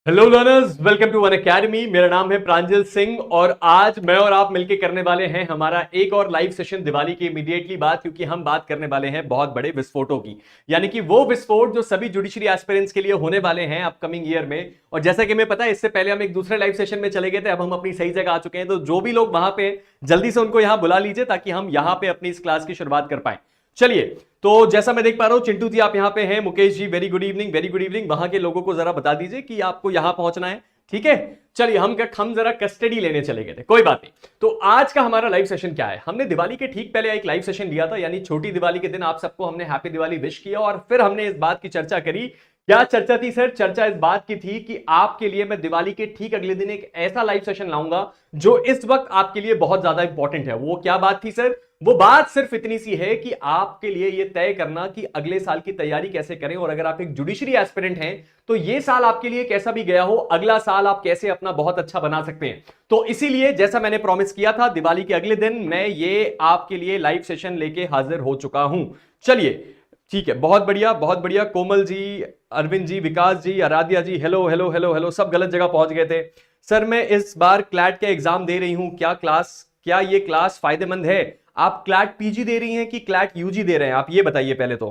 Hello learners, welcome to Unacademy. मेरा नाम है प्रांजल सिंह और आज मैं और आप मिलकर करने वाले हैं हमारा एक और लाइव सेशन दिवाली की इमीडिएटली बाद, क्योंकि हम बात करने वाले हैं बहुत बड़े विस्फोटों की, यानी कि वो विस्फोट जो सभी जुडिशरी एस्पिरेंट्स के लिए होने वाले हैं अपकमिंग ईयर में। और जैसा कि हमें पता है, इससे पहले हम एक दूसरे लाइव सेशन में चले गए थे, अब हम अपनी सही जगह आ चुके हैं। तो जो भी लोग वहां पे, जल्दी से उनको यहां बुला लीजिए ताकि हम यहां पे अपनी इस क्लास की शुरुआत कर पाए। चलिए, तो जैसा मैं देख पा रहा हूं चिंटू जी आप यहां पे हैं, Mukesh ji very good evening, very good evening. वहां के लोगों को जरा बता दीजिए कि आपको यहां पहुंचना है, ठीक है। चलिए, हम जरा कस्टडी लेने चले गए थे, कोई बात नहीं। तो आज का हमारा लाइव सेशन क्या है, हमने दिवाली के ठीक पहले एक लाइव सेशन लिया था, यानी छोटी दिवाली के दिन आप सबको हमने हैप्पी दिवाली विश किया और फिर हमने इस बात की चर्चा करी। क्या चर्चा थी सर? चर्चा इस बात की थी कि आपके लिए मैं दिवाली के ठीक अगले दिन एक ऐसा लाइव सेशन लाऊंगा जो इस वक्त आपके लिए बहुत ज्यादा इंपॉर्टेंट है। वो क्या बात थी सर? वो बात सिर्फ इतनी सी है कि आपके लिए यह तय करना कि अगले साल की तैयारी कैसे करें, और अगर आप एक जुडिशरी एस्पिरेंट हैं तो ये साल आपके लिए कैसा भी गया हो, अगला साल आप कैसे अपना बहुत अच्छा बना सकते हैं। तो इसीलिए जैसा मैंने प्रॉमिस किया था, दिवाली के अगले दिन मैं ये आपके लिए लाइव सेशन लेके हाजिर हो चुका हूं। चलिए, ठीक है, बहुत बढ़िया बहुत बढ़िया। कोमल जी, अरविंद जी, विकास जी, आराध्या जी, हेलो हेलो हेलो हेलो, सब गलत जगह पहुंच गए थे। सर मैं इस बार क्लैट का एग्जाम दे रही हूं, क्या ये क्लास फायदेमंद है? आप क्लैट पीजी दे रही हैं कि क्लैट यूजी दे रहे हैं, आप ये बताइए पहले तो।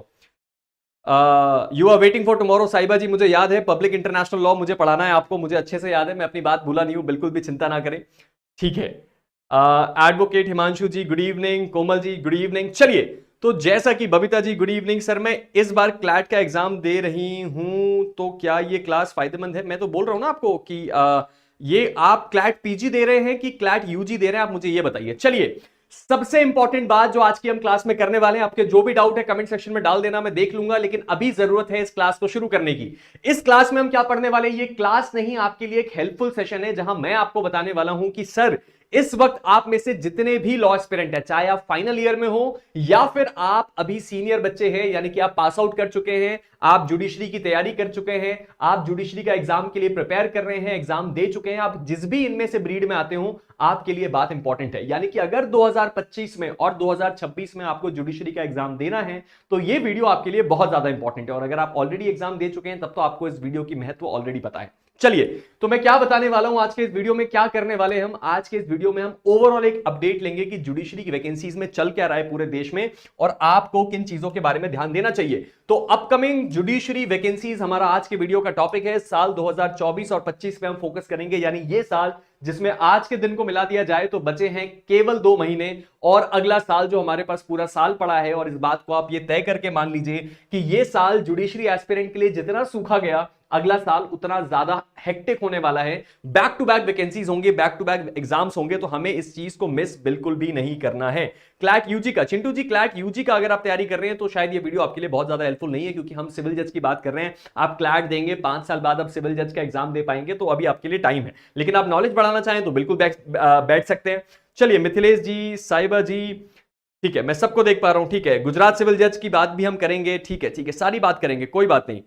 You are waiting for tomorrow, Sahiba ji मुझे याद है, पब्लिक इंटरनेशनल लॉ मुझे पढ़ाना है आपको, मुझे अच्छे से याद है, मैं अपनी बात भूला नहीं हूं, बिल्कुल भी चिंता ना करें, ठीक है। एडवोकेट हिमांशु जी good evening, Komal ji good evening. चलिए, तो जैसा कि Babita ji good evening, sir मैं इस बार क्लैट का एग्जाम दे रही हूं, तो क्या ये क्लास फायदेमंद है? मैं तो बोल रहा हूं ना आपको कि ये आप क्लैट पीजी दे रहे हैं कि क्लैट यूजी दे रहे हैं, आप मुझे ये बताइए। चलिए, सबसे इंपॉर्टेंट बात जो आज की हम क्लास में करने वाले हैं, आपके जो भी डाउट है कमेंट सेक्शन में डाल देना, मैं देख लूंगा, लेकिन अभी जरूरत है इस क्लास को शुरू करने की। इस क्लास में हम क्या पढ़ने वाले हैं? ये क्लास नहीं, आपके लिए एक हेल्पफुल सेशन है जहां मैं आपको बताने वाला हूं कि सर इस वक्त आप में से जितने भी लॉ एस्पिरेंट है, चाहे आप फाइनल ईयर में हो या फिर आप अभी सीनियर बच्चे हैं, यानी कि आप पास आउट कर चुके हैं, आप जुडिशरी की तैयारी कर चुके हैं, आप जुडिशरी का एग्जाम के लिए प्रिपेयर कर रहे हैं, एग्जाम दे चुके हैं, आप जिस भी इनमें से ब्रीड में आते हो, आपके लिए बात इंपॉर्टेंट है। यानी कि अगर 2025 में और 2026 में आपको जुडिशरी का एग्जाम देना है तो ये वीडियो आपके लिए बहुत ज्यादा इंपॉर्टेंट है, और अगर आप ऑलरेडी एग्जाम दे चुके हैं तब तो आपको इस वीडियो की महत्व ऑलरेडी पता है। चलिए, तो मैं क्या बताने वाला हूं आज के इस वीडियो में, क्या करने वाले हैं हम आज के इस वीडियो में? हम ओवरऑल एक अपडेट लेंगे कि जुडिशरी की वैकेंसीज में चल क्या रहा है पूरे देश में और आपको किन चीजों के बारे में ध्यान देना चाहिए। तो अपकमिंग जुडिशरी वैकेंसीज हमारा आज के वीडियो का टॉपिक है। साल 2024 और 25 पे हम फोकस करेंगे, यानी ये साल जिसमें आज के दिन को मिला दिया जाए तो बचे हैं केवल 2 महीने, और अगला साल जो हमारे पास पूरा साल पड़ा है। और इस बात को आप ये तय करके मान लीजिए कि ये साल जुडिशरी एस्पिरेंट के लिए जितना सूखा गया, अगला साल उतना ज्यादा हेक्टिक होने वाला है। बैक टू बैक वैकेंसीज होंगे, बैक टू बैक एग्जाम्स होंगे, तो हमें इस चीज को मिस बिल्कुल भी नहीं करना है। क्लैट यूजी का, चिंटू जी क्लैट यूजी का अगर आप तैयारी कर रहे हैं तो शायद ये वीडियो आपके लिए बहुत ज्यादा हेल्पफुल नहीं है, क्योंकि हम सिविल जज की बात कर रहे हैं। आप क्लैट देंगे, 5 साल बाद आप सिविल जज का एग्जाम दे पाएंगे, तो अभी आपके लिए टाइम है, लेकिन आप नॉलेज बढ़ाना चाहें तो बिल्कुल बैठ सकते हैं। चलिए, मिथिलेश जी, साहिबा जी, ठीक है, मैं सबको देख पा रहा हूं, ठीक है। गुजरात सिविल जज की बात भी हम करेंगे, ठीक है ठीक है, सारी बात करेंगे, कोई बात नहीं।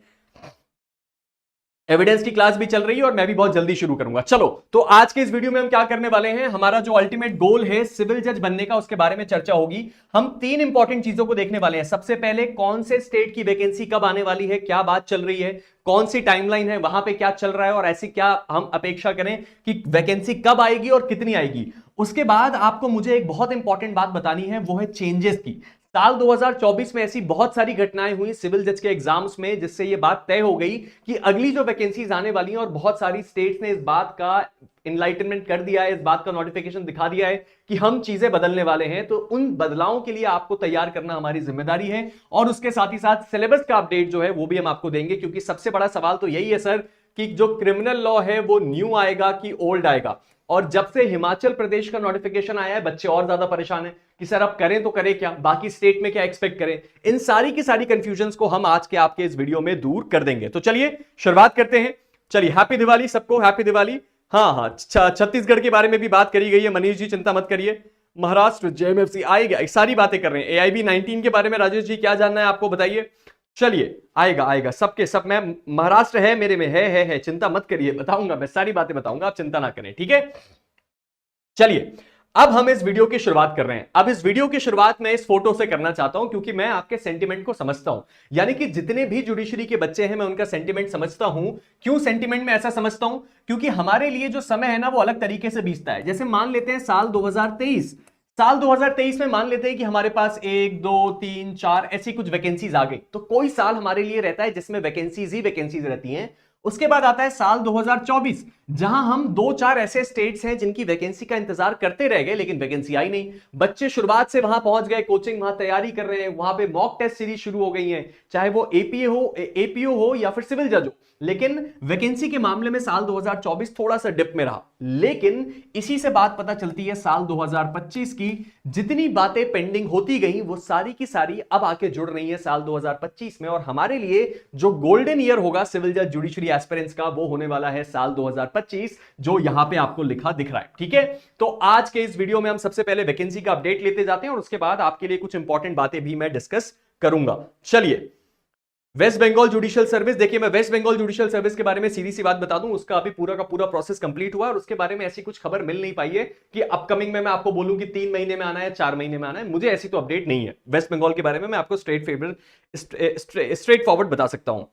एविडेंस की क्लास भी चल रही है और मैं भी बहुत जल्दी शुरू करूंगा। चलो, तो आज के इस वीडियो में हम क्या करने वाले हैं, हमारा जो अल्टीमेट गोल है सिविल जज बनने का, उसके बारे में चर्चा होगी। हम 3 इंपॉर्टेंट चीजों को देखने वाले हैं। सबसे पहले, कौन से स्टेट की वैकेंसी कब आने वाली है, क्या बात चल रही है, कौन सी टाइमलाइन है, वहां पे क्या चल रहा है, और ऐसी क्या हम अपेक्षा करें कि वैकेंसी कब आएगी और कितनी आएगी। उसके बाद आपको मुझे एक बहुत इंपॉर्टेंट बात बतानी है, वो है चेंजेस की। साल 2024 में ऐसी बहुत सारी घटनाएं हुई सिविल जज के एग्जाम्स में, जिससे यह बात तय हो गई कि अगली जो वैकेंसीज आने वाली हैं, और बहुत सारी स्टेट्स ने इस बात का इनलाइटनमेंट कर दिया है, इस बात का नोटिफिकेशन दिखा दिया है कि हम चीजें बदलने वाले हैं। तो उन बदलावों के लिए आपको तैयार करना हमारी जिम्मेदारी है, और उसके साथ ही साथ सिलेबस का अपडेट जो है वो भी हम आपको देंगे, क्योंकि सबसे बड़ा सवाल तो यही है सर कि जो क्रिमिनल लॉ है वो न्यू आएगा कि ओल्ड आएगा। और जब से हिमाचल प्रदेश का नोटिफिकेशन आया है, बच्चे और ज्यादा परेशान हैं कि सर अब करें तो करें क्या, बाकी स्टेट में क्या एक्सपेक्ट करें। इन सारी की सारी कंफ्यूजन्स को हम आज के आपके इस वीडियो में दूर कर देंगे। तो चलिए शुरुआत करते हैं। चलिए, हैप्पी दिवाली सबको, हैप्पी दिवाली। हाँ हाँ, छत्तीसगढ़ के बारे में भी बात करी गई है, मनीष जी चिंता मत करिए। महाराष्ट्र, जेएमएफसी आएगा, सारी बातें कर रहे हैं। एआईबी 19 के बारे में राजेश जी क्या जानना है आपको, बताइए। चलिए, आएगा आएगा सबके सब, मैं महाराष्ट्र है मेरे में, है चिंता मत करिए, बताऊंगा, मैं सारी बातें बताऊंगा, आप चिंता ना करें, ठीक है। चलिए, अब हम इस वीडियो की शुरुआत कर रहे हैं। अब इस वीडियो की शुरुआत मैं इस फोटो से करना चाहता हूं क्योंकि मैं आपके सेंटीमेंट को समझता हूं, यानी कि जितने भी जुडिशरी के बच्चे हैं मैं उनका सेंटीमेंट समझता हूं। क्यों सेंटीमेंट में ऐसा समझता हूं? क्योंकि हमारे लिए जो समय है ना वो अलग तरीके से बीतता है। जैसे मान लेते हैं साल 2023 में मान लेते हैं कि हमारे पास 1 2 3 4 ऐसी कुछ वैकेंसीज आ गई। तो कोई साल हमारे लिए रहता है जिसमें वैकेंसीज ही वैकेंसीज रहती हैं। उसके बाद आता है साल 2024, जहां हम 2-4 ऐसे स्टेट्स हैं जिनकी वैकेंसी का इंतजार करते रह गए लेकिन वैकेंसी आई नहीं। बच्चे शुरुआत से वहां पहुंच गए, कोचिंग वहां तैयारी कर रहे हैं, वहां पे मॉक टेस्ट सीरीज शुरू हो गई है, चाहे वो एपीओ हो या फिर सिविल जज हो। लेकिन वैकेंसी के मामले में साल 2024 थोड़ा सा डिप में रहा। लेकिन इसी से बात पता चलती है साल 2025 की, जितनी बातें पेंडिंग होती गई वो सारी की सारी अब आके जुड़ रही है साल 2025 में। और हमारे लिए जो गोल्डन ईयर होगा सिविल जज जुडिशरी एस्पिरेंट्स का, वो होने वाला है साल 2025, जो यहां पे आपको लिखा दिख रहा है। ठीक है, तो आज के इस वीडियो में हम सबसे पहले वैकेंसी का अपडेट लेते जाते हैं और उसके बाद आपके लिए कुछ इंपॉर्टेंट बातें भी मैं डिस्कस करूंगा। चलिए, वेस्ट बंगाल जुडिशियल सर्विस, देखिए मैं वेस्ट बंगाल जुडिशियल सर्विस के बारे में सीधी सी बात बता दूं, उसका अभी पूरा का पूरा प्रोसेस कंप्लीट हुआ और उसके बारे में ऐसी कुछ खबर मिल नहीं पाई है कि अपकमिंग में मैं आपको बोलूं कि 3 महीने में आना है, 4 महीने में आना है। मुझे ऐसी तो अपडेट नहीं है वेस्ट बंगाल के बारे में। मैं आपको स्ट्रेट फॉरवर्ड बता सकता हूं।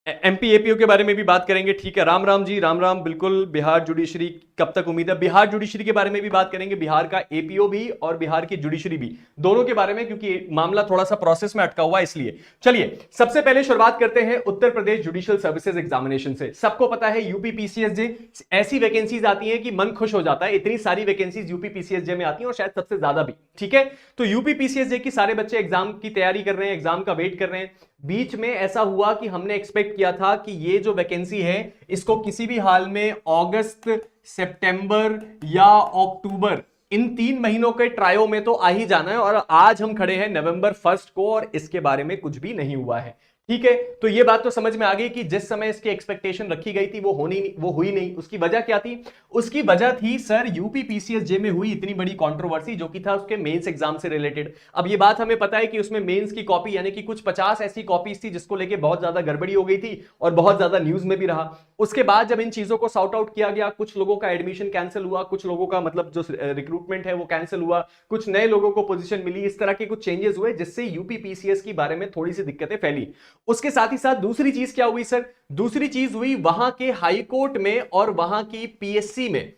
एमपी एपीओ के बारे में भी बात करेंगे। ठीक है, राम राम जी, राम राम, बिल्कुल। बिहार जुडिशरी कब तक उम्मीद है? बिहार जुडिशरी के बारे में भी बात करेंगे, बिहार का एपीओ भी और बिहार की जुडिशरी भी, दोनों के बारे में, क्योंकि मामला थोड़ा सा प्रोसेस में अटका हुआ है इसलिए। चलिए, सबसे पहले शुरुआत करते हैं Uttar Pradesh judicial services examination से। सबको पता है यूपी पीसीएसजे, ऐसी वैकेंसीज आती हैं कि मन खुश हो जाता है, इतनी सारी वैकेंसीज यूपी पीसीएसजे में आती हैं और शायद सबसे ज्यादा भी। ठीक है, तो यूपी पीसीएसजे की सारे बच्चे एग्जाम की तैयारी कर रहे हैं, एग्जाम का वेट कर रहे हैं। बीच में ऐसा हुआ कि हमने एक्सपेक्ट किया था कि ये जो वैकेंसी है इसको किसी भी हाल में अगस्त, सितंबर या अक्टूबर, इन 3 महीनों के ट्रायो में तो आ ही जाना है। और आज हम खड़े हैं नवंबर 1 को और इसके बारे में कुछ भी नहीं हुआ है। ठीक है, तो ये बात तो समझ में आ गई कि जिस समय इसकी एक्सपेक्टेशन रखी गई थी वो हुई नहीं। उसकी वजह क्या थी? उसकी वजह थी सर यूपी पीसीएसजे में हुई इतनी बड़ी कंट्रोवर्सी, जो कि था उसके मेंस एग्जाम से रिलेटेड। अब ये बात हमें पता है कि उसमें मेंस की कॉपी, यानी कि कुछ 50 ऐसी कॉपीज थी जिसको लेके बहुत ज्यादा गड़बड़ी हो गई थी और बहुत ज्यादा न्यूज में भी रहा। उसके बाद जब इन चीजों को सॉर्ट आउट किया गया, कुछ लोगों का एडमिशन कैंसिल हुआ, कुछ लोगों का मतलब जो रिक्रूटमेंट है वो कैंसिल हुआ, कुछ नए लोगों को पोजीशन मिली, इस तरह के कुछ चेंजेस हुए जिससे यूपी पीसीएस के बारे में थोड़ी सी दिक्कतें फैली। उसके साथ ही साथ दूसरी चीज क्या हुई सर? दूसरी चीज हुई वहां के हाई कोर्ट में और वहां की पीएससी में,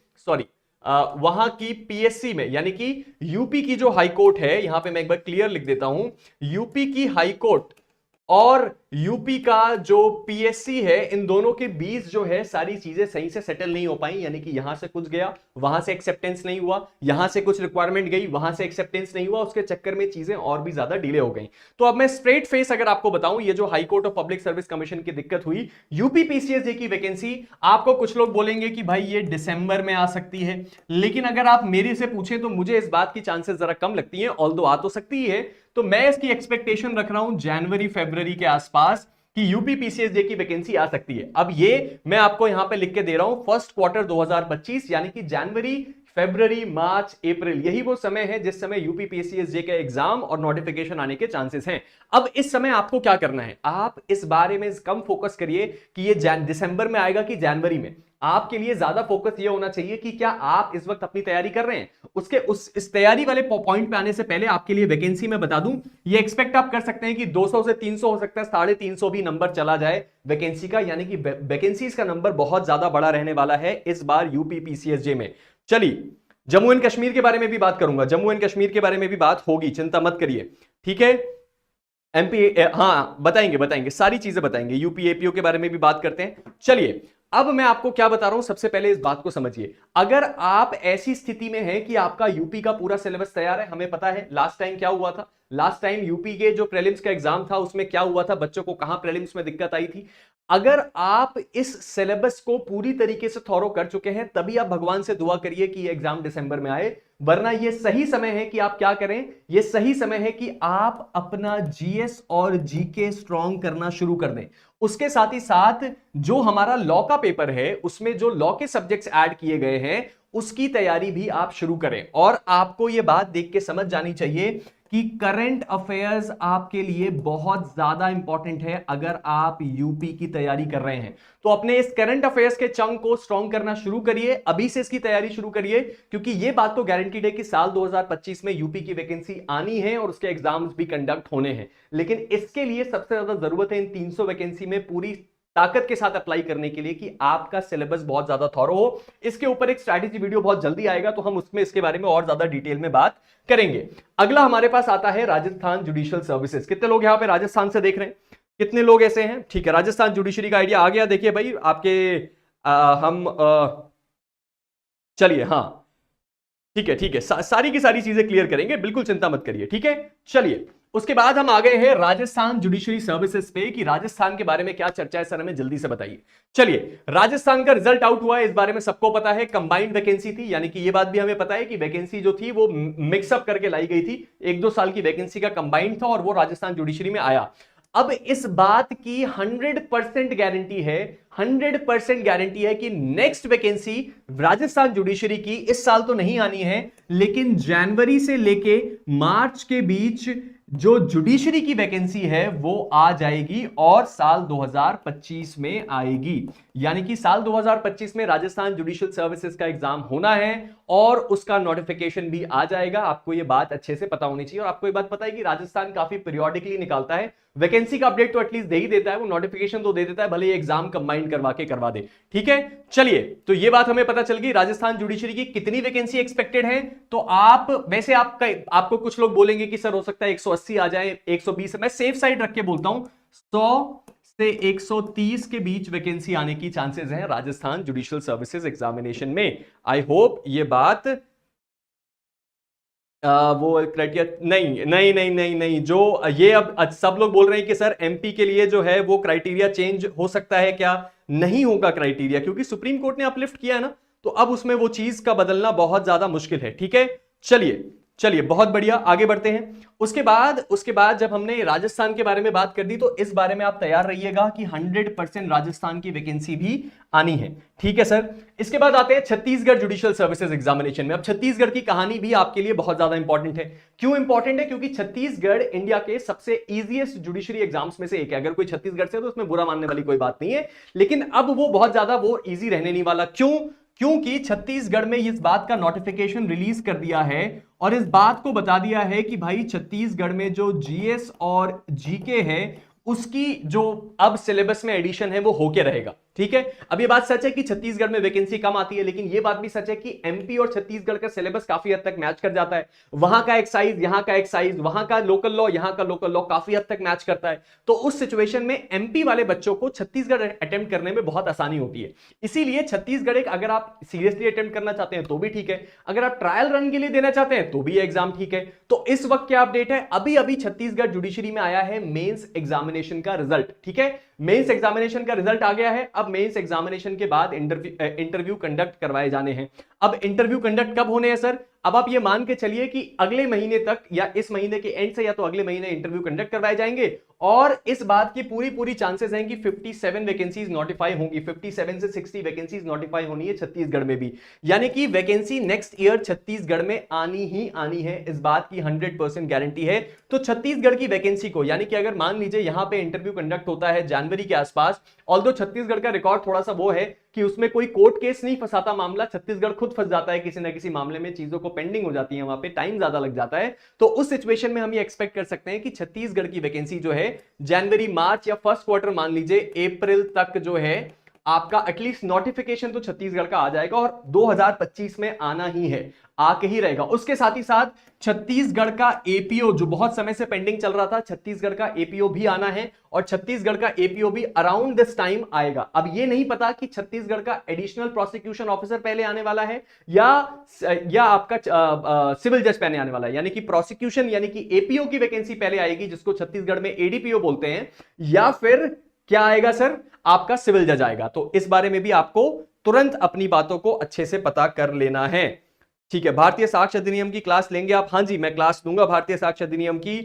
वहां की पीएससी में, यानी कि यूपी की जो हाई कोर्ट है, यहां पे मैं एक बार क्लियर लिख देता हूं, यूपी की हाई कोर्ट और यूपी का जो पीएससी है, इन दोनों के बीच जो है सारी चीजें सही से सेटल नहीं हो पाई। यानी कि यहां से कुछ गया, वहां से एक्सेप्टेंस नहीं हुआ, यहां से कुछ रिक्वायरमेंट गई, वहां से एक्सेप्टेंस नहीं हुआ, उसके चक्कर में चीजें और भी ज्यादा डिले हो गई। तो अब मैं स्ट्रेट फेस अगर आपको बताऊं, ये जो high court of public service commission की दिक्कत हुई, यूपी पीसीएसजे की वैकेंसी, आपको कुछ लोग बोलेंगे कि भाई ये दिसंबर में आ सकती है, लेकिन अगर आप मेरे से पूछें तो मुझे इस बात की चांसेस जरा कम लगती है, ऑल्दो आ तो सकती है। तो मैं इसकी एक्सपेक्टेशन रख रहा हूं जनवरी फरवरी के आसपास कि यूपी पीसीएसजे की वैकेंसी आ सकती है। अब ये मैं आपको यहां पे लिख के दे रहा हूं फर्स्ट क्वार्टर 2025, यानी कि जनवरी, फरवरी, मार्च, अप्रैल, यही वो समय है जिस समय यूपी पीसीएसजे के एग्जाम और नोटिफिकेशन आने के चांसेस हैं। अब इस समय आपको क्या करना है? आप इस बारे में कम फोकस करिए कि ये दिसंबर में आएगा कि जनवरी में। आपके लिए ज्यादा फोकस ये होना चाहिए कि क्या आप इस वक्त अपनी तैयारी कर रहे हैं। इस तैयारी वाले पॉइंट पे आने से पहले आपके लिए वैकेंसी में बता दूं, ये एक्सपेक्ट आप कर सकते हैं कि 200 से 300 हो सकता है, 350 भी नंबर चला जाए वैकेंसी का, यानी कि वैकेंसीज का नंबर बहुत ज्यादा बड़ा रहने वाला है इस बार यूपी पीसीएसजे में। चलिए, जम्मू एंड कश्मीर के बारे में भी बात करूंगा, जम्मू एंड कश्मीर के बारे में भी बात होगी, चिंता मत करिए। ठीक है, एमपी, हाँ बताएंगे सारी चीजें बताएंगे, यूपी एपीओ के बारे में भी बात करते हैं। चलिए, अब मैं आपको क्या बता रहा हूं, सबसे पहले इस बात को समझिए। अगर आप ऐसी स्थिति में हैं कि आपका यूपी का पूरा सिलेबस तैयार है, हमें पता है लास्ट टाइम क्या हुआ था, लास्ट टाइम यूपी के जो प्रीलिम्स का एग्जाम था उसमें क्या हुआ था, बच्चों को कहां प्रीलिम्स में दिक्कत आई थी। अगर आप इस सिलेबस को पूरी तरीके से थॉरो कर चुके हैं, तभी आप भगवान से दुआ करिए कि एग्जाम दिसंबर में आए, वरना यह सही समय है कि आप क्या करें, यह सही समय है कि आप अपना जीएस और जीके स्ट्रॉन्ग करना शुरू कर दें। उसके साथ ही साथ जो हमारा लॉ का पेपर है उसमें जो लॉ के सब्जेक्ट्स ऐड किए गए हैं उसकी तैयारी भी आप शुरू करें। और आपको यह बात देख के समझ जानी चाहिए कि करंट अफेयर्स आपके लिए बहुत ज्यादा इंपॉर्टेंट है अगर आप यूपी की तैयारी कर रहे हैं। तो अपने इस करंट अफेयर्स के चंक को स्ट्रॉन्ग करना शुरू करिए, अभी से इसकी तैयारी शुरू करिए, क्योंकि यह बात तो गारंटीड है कि साल 2025 में यूपी की वैकेंसी आनी है और उसके एग्जाम्स भी कंडक्ट होने हैं। लेकिन इसके लिए सबसे ज्यादा जरूरत है इन 300 वैकेंसी में पूरी ताकत के साथ अप्लाई करने के लिए कि आपका सिलेबस बहुत ज्यादा थॉरो हो। इसके ऊपर एक स्ट्रैटेजी वीडियो बहुत जल्दी आएगा, तो हम उसमें इसके बारे में और ज्यादा डिटेल में बात करेंगे। अगला हमारे पास आता है राजस्थान जुडिशियल सर्विसेज। कितने लोग यहां पे राजस्थान से देख रहे हैं? कितने लोग ऐसे हैं? ठीक है, राजस्थान जुडिशरी का आइडिया आ गया। देखिए भाई आपके चलिए, हाँ ठीक है ठीक है, सारी की सारी चीजें क्लियर करेंगे, बिल्कुल चिंता मत करिए। ठीक है, चलिए उसके बाद हम आ गए हैं राजस्थान जुडिशरी सर्विसेज पे कि राजस्थान के बारे में क्या चर्चा है सर, हमें जल्दी से बताइए। चलिए, राजस्थान का रिजल्ट आउट हुआ है, इस बारे में सबको पता है। कंबाइंड वैकेंसी थी, यानी कि ये बात भी हमें पता है कि वैकेंसी जो थी वो मिक्सअप करके लाई गई थी, 1-2 साल की वैकेंसी का कंबाइंड था और वो राजस्थान जुडिशरी में आया। अब इस बात की 100% गारंटी है, 100% गारंटी है कि नेक्स्ट वैकेंसी राजस्थान जुडिशरी की इस साल तो नहीं आनी है, लेकिन जनवरी से लेके मार्च के बीच जो जुडिशरी की वैकेंसी है वो आ जाएगी और साल 2025 में आएगी। यानी कि साल 2025 में राजस्थान जुडिशियल सर्विसेज का एग्जाम होना है और उसका नोटिफिकेशन भी आ जाएगा। आपको ये बात अच्छे से पता होनी चाहिए। और आपको ये बात पता है कि राजस्थान काफी पीरियोडिकली निकालता है वैकेंसी का अपडेट, तो एटलीस्ट दे ही देता है, वो नोटिफिकेशन तो दे देता है, भले एग्जाम कंबाइन करवा दे। ठीक है, चलिए, तो ये बात हमें पता चल गई राजस्थान जुडिशरी की कितनी वैकेंसी एक्सपेक्टेड है। तो आप वैसे आपको कुछ लोग बोलेंगे कि सर हो सकता है 180 आ जाए, 120, मैं सेफ साइड रख के बोलता हूं 100 से 130 के बीच वैकेंसी आने की चांसेस हैं राजस्थान जुडिशियल सर्विसेज एग्जामिनेशन में। आई होप ये बात वो क्राइटेरिया नहीं नहीं नहीं नहीं नहीं जो ये अब सब लोग बोल रहे हैं कि सर एमपी के लिए जो है वो क्राइटेरिया चेंज हो सकता है क्या? नहीं होगा क्राइटेरिया, क्योंकि सुप्रीम कोर्ट ने अपलिफ्ट किया है ना, तो अब उसमें वो चीज का बदलना बहुत ज्यादा मुश्किल है। ठीक है, चलिए चलिए, बहुत बढ़िया, आगे बढ़ते हैं। उसके बाद जब हमने राजस्थान के बारे में बात कर दी, तो इस बारे में आप तैयार रहिएगा कि 100% राजस्थान की वैकेंसी भी आनी है। ठीक है सर, इसके बाद आते हैं छत्तीसगढ़ जुडिशियल सर्विसेज एग्जामिनेशन में। अब छत्तीसगढ़ की कहानी भी आपके लिए बहुत ज्यादा इंपॉर्टेंट है। क्यों इंपॉर्टेंट है? क्योंकि छत्तीसगढ़ इंडिया के सबसे इजीएस्ट जुडिशरी एग्जाम्स में से एक है। अगर कोई छत्तीसगढ़ से, तो उसमें बुरा मानने वाली कोई बात नहीं है, लेकिन अब वो बहुत ज्यादा वो इजी रहने नहीं वाला। क्यों? क्योंकि छत्तीसगढ़ में इस बात का नोटिफिकेशन रिलीज कर दिया है और इस बात को बता दिया है कि भाई छत्तीसगढ़ में जो जीएस और जीके है उसकी जो अब सिलेबस में एडिशन है वो होके रहेगा। ठीक है, अब ये बात सच है कि छत्तीसगढ़ में वैकेंसी कम आती है, लेकिन ये बात भी सच है कि एमपी और छत्तीसगढ़ का सिलेबस काफी हद तक मैच कर जाता है। वहां का एक्साइज, यहां का एक्साइज, वहां का लोकल लॉ, यहां का लोकल लॉ काफी हद तक मैच करता है। तो उस सिचुएशन में एमपी वाले बच्चों को छत्तीसगढ़ अटेम्प्ट करने में बहुत आसानी होती है। इसीलिए छत्तीसगढ़ एक, अगर आप सीरियसली अटेम्प्ट करना चाहते हैं तो भी ठीक है, अगर आप ट्रायल रन के लिए देना चाहते हैं तो भी एग्जाम ठीक है। तो इस वक्त क्या अपडेट है? अभी अभी छत्तीसगढ़ जुडिशरी में आया है मेंस एग्जामिनेशन का रिजल्ट। ठीक है, मेंस एग्जामिनेशन का रिजल्ट आ गया है। अब मेंस एग्जामिनेशन के बाद इंटरव्यू कंडक्ट करवाए जाने हैं। अब इंटरव्यू कंडक्ट कब होने हैं सर? अब आप ये मान के चलिए कि अगले महीने तक या इस महीने के एंड से या तो अगले महीने इंटरव्यू कंडक्ट करवाए जाएंगे। और इस बात की पूरी चांसेस हैं कि 57 वैकेंसीज नोटिफाई होंगी, 57 से 60 वैकेंसीज नोटिफाई होनी है छत्तीसगढ़ में भी। यानी कि वैकेंसी नेक्स्ट ईयर छत्तीसगढ़ में आनी ही आनी है, इस बात की 100% गारंटी है। तो छत्तीसगढ़ की वैकेंसी को, यानी कि अगर मान लीजिए यहां पे इंटरव्यू कंडक्ट होता है जनवरी के आसपास, ऑल्दो छत्तीसगढ़ का रिकॉर्ड थोड़ा सा वो है कि उसमें कोई कोर्ट केस नहीं फंसाता मामला, छत्तीसगढ़ खुद फंस जाता है किसी ना किसी मामले में, चीजों को पेंडिंग हो जाती है, वहां पे टाइम ज्यादा लग जाता है। तो उस सिचुएशन में हम ये एक्सपेक्ट कर सकते हैं कि छत्तीसगढ़ की वैकेंसी जो है जनवरी, मार्च या फर्स्ट क्वार्टर, मान लीजिए अप्रैल तक जो है आपका एटलीस्ट नोटिफिकेशन तो छत्तीसगढ़ का आ जाएगा और 2025 में आना ही है, आके ही रहेगा। उसके साथ ही साथ छत्तीसगढ़ का एपीओ जो बहुत समय से पेंडिंग चल रहा था, छत्तीसगढ़ का एपीओ भी आना है और छत्तीसगढ़ का एपीओ भी अराउंड दिस टाइम आएगा। अब ये नहीं पता कि छत्तीसगढ़ का एडिशनल प्रोसिक्यूशन ऑफिसर पहले आने वाला है या आपका सिविल जज पहले आने वाला है, यानी कि प्रोसिक्यूशन यानी कि एपीओ की वैकेंसी पहले आएगी, जिसको छत्तीसगढ़ में एडीपीओ बोलते हैं, या फिर क्या आएगा सर? आपका सिविल जज आएगा। तो इस बारे में भी आपको तुरंत अपनी बातों को अच्छे से पता कर लेना है। ठीक है, भारतीय साक्ष्य अधिनियम की क्लास लेंगे आप? हाँ जी, मैं क्लास लूंगा भारतीय साक्ष्य अधिनियम की।